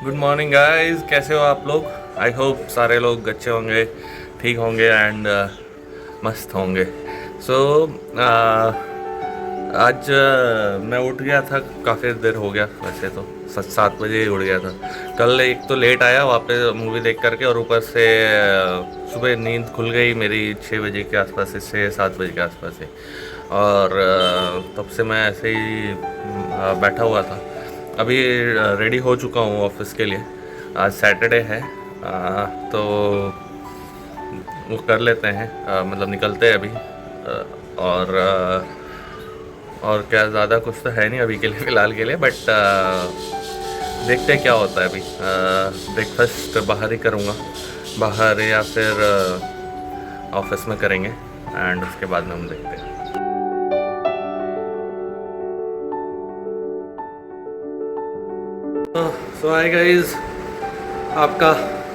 Good morning guys, कैसे हो आप लोग। आई होप सारे लोग अच्छे होंगे, ठीक होंगे एंड मस्त होंगे। सो आज मैं उठ गया था, काफ़ी देर हो गया वैसे तो 7 बजे ही उठ गया था। कल एक तो लेट आया वापस मूवी देख करके, और ऊपर से सुबह नींद खुल गई मेरी 6 बजे के आसपास से, 6-7 बजे के आसपास से। और तब से मैं ऐसे ही बैठा हुआ था। अभी रेडी हो चुका हूँ ऑफिस के लिए। आज सैटरडे है, तो वो कर लेते हैं, मतलब निकलते हैं अभी। और क्या ज़्यादा कुछ तो है नहीं अभी के लिए, फ़िलहाल के लिए, बट देखते हैं क्या होता है अभी। ब्रेकफास्ट बाहर ही करूँगा, बाहर या फिर ऑफिस में करेंगे, एंड उसके बाद में हम देखते हैं। सो हाय गाइस, आपका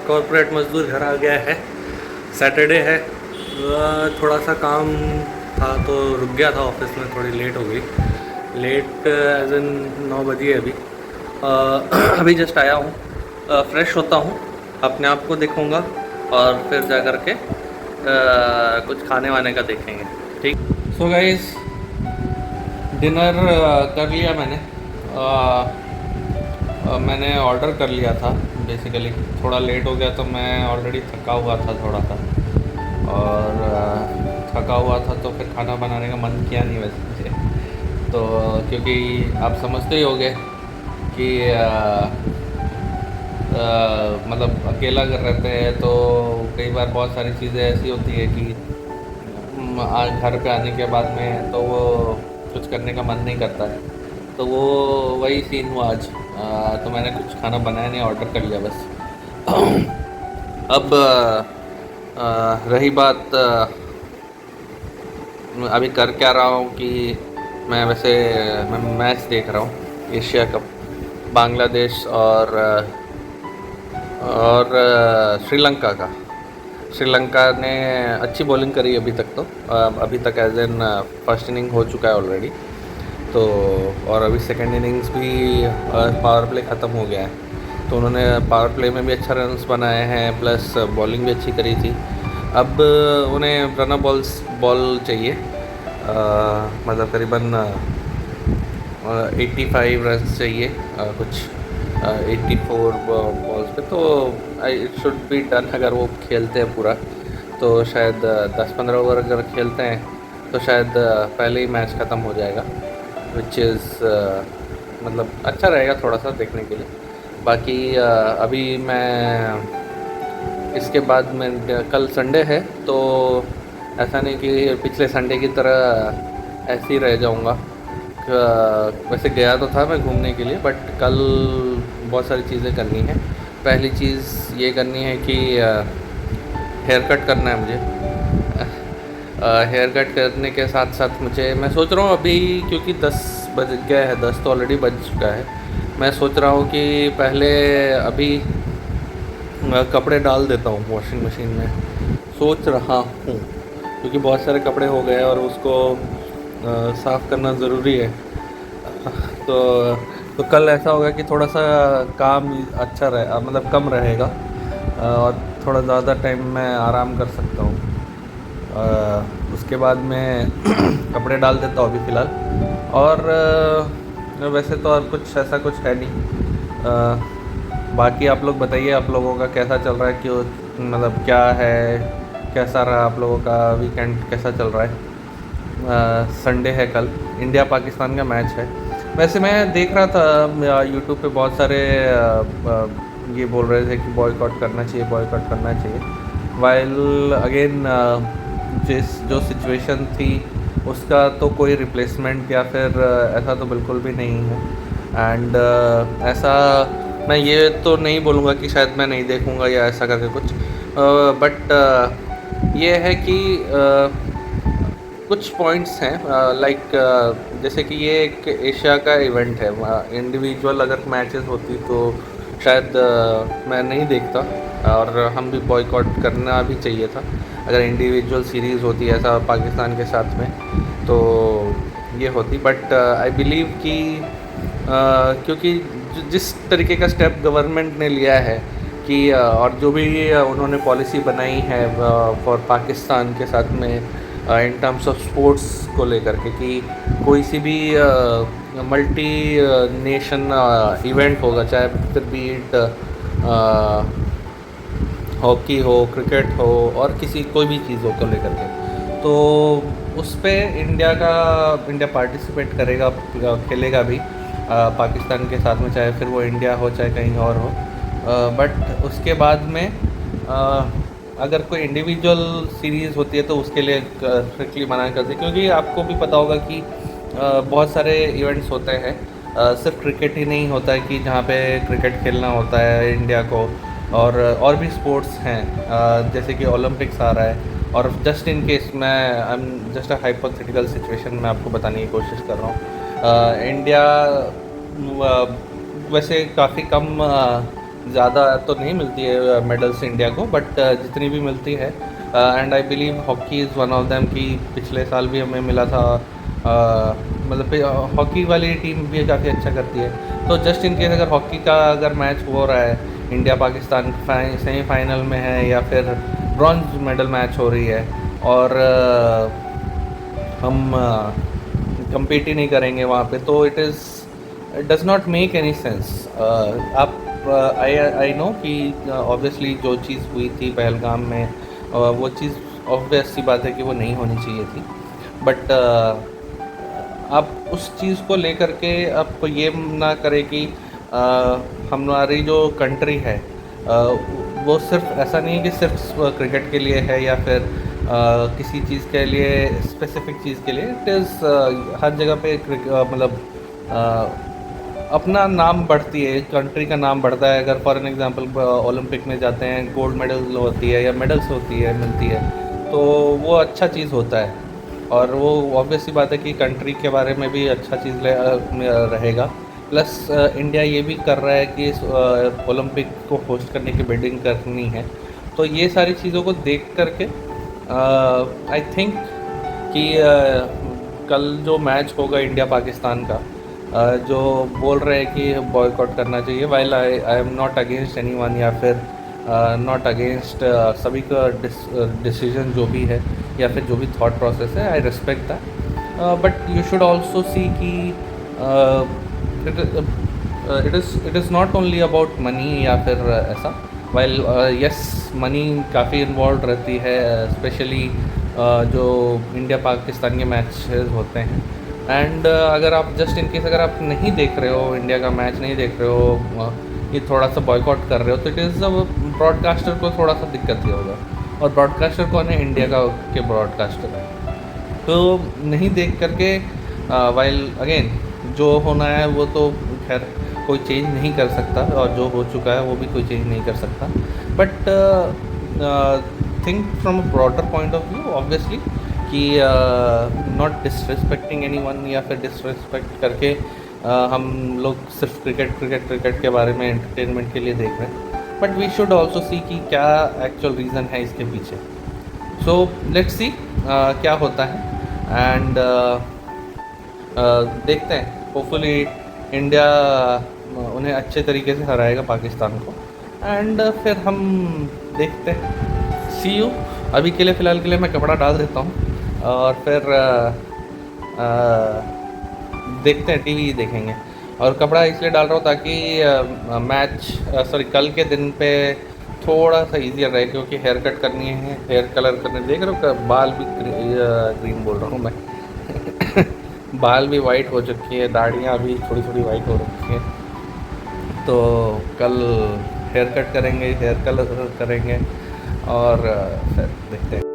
कॉर्पोरेट मजदूर घर आ गया है। सैटरडे है, थोड़ा सा काम था तो रुक गया था ऑफिस में, थोड़ी लेट हो गई। लेट एज इन 9 बजे अभी। अभी जस्ट आया हूँ, फ्रेश होता हूँ, अपने आप को देखूँगा और फिर जा कर के कुछ खाने वाने का देखेंगे। ठीक। सो गाइस, डिनर कर लिया मैंने। मैंने ऑर्डर कर लिया था बेसिकली। थोड़ा लेट हो गया तो मैं ऑलरेडी थका हुआ था थोड़ा सा, और थका हुआ था तो फिर खाना बनाने का मन किया नहीं वैसे मुझे। तो क्योंकि आप समझते ही होंगे कि मतलब अकेला घर रहते हैं तो कई बार बहुत सारी चीज़ें ऐसी होती है कि घर पे आने के बाद में तो वो कुछ करने का मन नहीं करता है। तो वो वही सीन हुआ आज। तो मैंने कुछ खाना बनाया नहीं, ऑर्डर कर लिया बस। अब रही बात, अभी कर क्या रहा हूँ कि मैं मैच देख रहा हूँ, एशिया कप, बांग्लादेश और श्रीलंका का। श्रीलंका ने अच्छी बॉलिंग करी अभी तक, तो अभी तक एज एन फर्स्ट इनिंग हो चुका है ऑलरेडी। तो और अभी सेकंड इनिंग्स भी पावर प्ले ख़त्म हो गया है, तो उन्होंने पावर प्ले में भी अच्छा रन्स बनाए हैं, प्लस बॉलिंग भी अच्छी करी थी। अब उन्हें रन बॉल चाहिए, मतलब करीबन 85 रन्स चाहिए, कुछ 84 बॉल्स पे। तो इट शुड बी डन अगर वो खेलते हैं पूरा, तो शायद 10-15 ओवर अगर खेलते हैं तो शायद पहले ही मैच ख़त्म हो जाएगा, विच इज़ मतलब अच्छा रहेगा थोड़ा सा देखने के लिए। बाकी अभी मैं इसके बाद में, कल संडे है तो ऐसा नहीं कि पिछले संडे की तरह ऐसे ही रह जाऊँगा। वैसे गया तो था मैं घूमने के लिए, बट कल बहुत सारी चीज़ें करनी है। पहली चीज़ ये करनी है कि हेयर कट करना है मुझे। हेयर कट करने के साथ साथ मैं सोच रहा हूँ अभी, क्योंकि 10 बज गया है, 10 तो ऑलरेडी बज चुका है। मैं सोच रहा हूँ कि पहले अभी कपड़े डाल देता हूँ वॉशिंग मशीन में, सोच रहा हूँ, क्योंकि बहुत सारे कपड़े हो गए और उसको साफ़ करना ज़रूरी है। तो तो कल ऐसा होगा कि थोड़ा सा काम अच्छा रहे, मतलब कम रहेगा, और थोड़ा ज़्यादा टाइम मैं आराम कर सकता हूँ। उसके बाद मैं कपड़े डाल देता हूँ अभी फ़िलहाल। और वैसे तो और कुछ ऐसा कुछ है नहीं। बाकी आप लोग बताइए, आप लोगों का कैसा चल रहा है, क्यों, मतलब क्या है, कैसा रहा आप लोगों का वीकेंड, कैसा चल रहा है। संडे है कल, इंडिया पाकिस्तान का मैच है। वैसे मैं देख रहा था यूट्यूब पे बहुत सारे ये बोल रहे थे कि बॉयकॉट करना चाहिए, बॉयकॉट करना चाहिए। वाइल अगेन जो सिचुएशन थी उसका तो कोई रिप्लेसमेंट या फिर ऐसा तो बिल्कुल भी नहीं है। एंड ऐसा मैं ये तो नहीं बोलूँगा कि शायद मैं नहीं देखूँगा या ऐसा करके कुछ, बट ये है कि कुछ पॉइंट्स हैं, लाइक जैसे कि ये एक एशिया का इवेंट है। इंडिविजुअल अगर मैचेस होती तो शायद मैं नहीं देखता, और हम भी बॉयकॉट करना भी चाहिए था अगर इंडिविजुअल सीरीज़ होती ऐसा पाकिस्तान के साथ में, तो ये होती। बट आई बिलीव कि क्योंकि जिस तरीके का स्टेप गवर्नमेंट ने लिया है कि और जो भी उन्होंने पॉलिसी बनाई है फॉर पाकिस्तान के साथ में इन टर्म्स ऑफ स्पोर्ट्स को लेकर के कि कोई सी भी मल्टी नेशन इवेंट होगा, चाहे फिर भी इट हॉकी हो, क्रिकेट हो और किसी कोई भी चीज़ों को लेकर के, तो उस पे इंडिया पार्टिसिपेट करेगा, खेलेगा भी पाकिस्तान के साथ में, चाहे फिर वो इंडिया हो चाहे कहीं और हो। बट उसके बाद में अगर कोई इंडिविजुअल सीरीज़ होती है तो उसके लिए स्ट्रिक्टली मना करते हैं, क्योंकि आपको भी पता होगा कि बहुत सारे इवेंट्स होते हैं। सिर्फ क्रिकेट ही नहीं होता है कि जहाँ पे क्रिकेट खेलना होता है इंडिया को, और भी स्पोर्ट्स हैं, जैसे कि ओलंपिक्स आ रहा है। और जस्ट इन केस मैं I am just a hypothetical situation में आपको बताने की कोशिश कर रहा हूँ। इंडिया वैसे काफ़ी कम ज़्यादा तो नहीं मिलती है मेडल्स इंडिया को, बट जितनी भी मिलती है, and I believe hockey is one of them, कि पिछले साल भी हमें मिला था। मतलब हॉकी वाली टीम भी काफ़ी अच्छा करती है। तो जस्ट इन केस अगर हॉकी का अगर मैच हो रहा है, इंडिया पाकिस्तान सेमीफाइनल में है या फिर ब्रॉन्ज मेडल मैच हो रही है, और हम compete ही नहीं करेंगे वहाँ पे, तो it does not make any sense. आप आई नो कि ऑब्वियसली जो चीज़ हुई थी पहलगाम में, वो चीज़ ऑब्वियस सी बात है कि वो नहीं होनी चाहिए थी, बट आप उस चीज़ को लेकर के आप ये ना करें कि हमारी जो कंट्री है वो सिर्फ ऐसा नहीं है कि सिर्फ क्रिकेट के लिए है या फिर किसी चीज़ के लिए, स्पेसिफिक चीज़ के लिए। इट इज़ हर जगह पे मतलब अपना नाम बढ़ती है, कंट्री का नाम बढ़ता है। अगर फॉर एन एग्जांपल ओलंपिक में जाते हैं, गोल्ड मेडल होती है या मेडल्स होती है मिलती है, तो वो अच्छा चीज़ होता है, और वो ऑब्वियस सी बात है कि कंट्री के बारे में भी अच्छा चीज़ रहेगा। प्लस इंडिया ये भी कर रहा है कि ओलंपिक को होस्ट करने की बिडिंग करनी है। तो ये सारी चीज़ों को देख करके आई थिंक कि कल जो मैच होगा इंडिया पाकिस्तान का, जो बोल रहे हैं कि बॉयकॉट करना चाहिए, while I am not against anyone, या फिर नॉट अगेंस्ट सभी का डिसीजन जो भी है या फिर जो भी थॉट प्रोसेस है, I respect that, but you should also see कि it is not only about money या फिर ऐसा। वाइल यस, मनी काफ़ी इन्वॉल्व रहती है, स्पेशली जो इंडिया पाकिस्तान के मैचेस होते हैं। एंड अगर आप जस्ट इन केस अगर आप नहीं देख रहे हो, इंडिया का मैच नहीं देख रहे हो, ये थोड़ा सा बॉयकॉट कर रहे हो, तो इट इज़ ब्रॉडकास्टर को थोड़ा सा दिक्कत ही होगा। और ब्रॉडकास्टर कौन है? इंडिया का के ब्रॉडकास्टर है। तो नहीं देख करके वाइल अगेन जो होना है वो तो खैर कोई चेंज नहीं कर सकता, और जो हो चुका है वो भी कोई चेंज नहीं कर सकता, but think from a broader point of view obviously कि नॉट डिसरिस्पेक्टिंग एनीवन या फिर डिसरिस्पेक्ट करके हम लोग सिर्फ क्रिकेट के बारे में एंटरटेनमेंट के लिए देख रहे हैं, but we should also see कि क्या एक्चुअल रीज़न है इसके पीछे। सो लेट्स सी क्या होता है, एंड देखते हैं। होपफुली इंडिया उन्हें अच्छे तरीके से हराएगा पाकिस्तान को, एंड फिर हम देखते हैं। सी यू। अभी के लिए फ़िलहाल के लिए मैं कपड़ा डाल देता हूँ, और फिर देखते हैं, टीवी देखेंगे। और कपड़ा इसलिए डाल रहा हूँ ताकि मैच कल के दिन पे थोड़ा सा ईजियर रहे, क्योंकि हेयर कट करनी है, हेयर कलर करने, देख रहे हो बाल भी ग्रीन बोल रहा हूँ मैं बाल भी वाइट हो चुकी है, दाढ़ियाँ भी थोड़ी थोड़ी वाइट हो रखी है। तो कल हेयर कट करेंगे, हेयर कलर करेंगे, और फिर देखते हैं।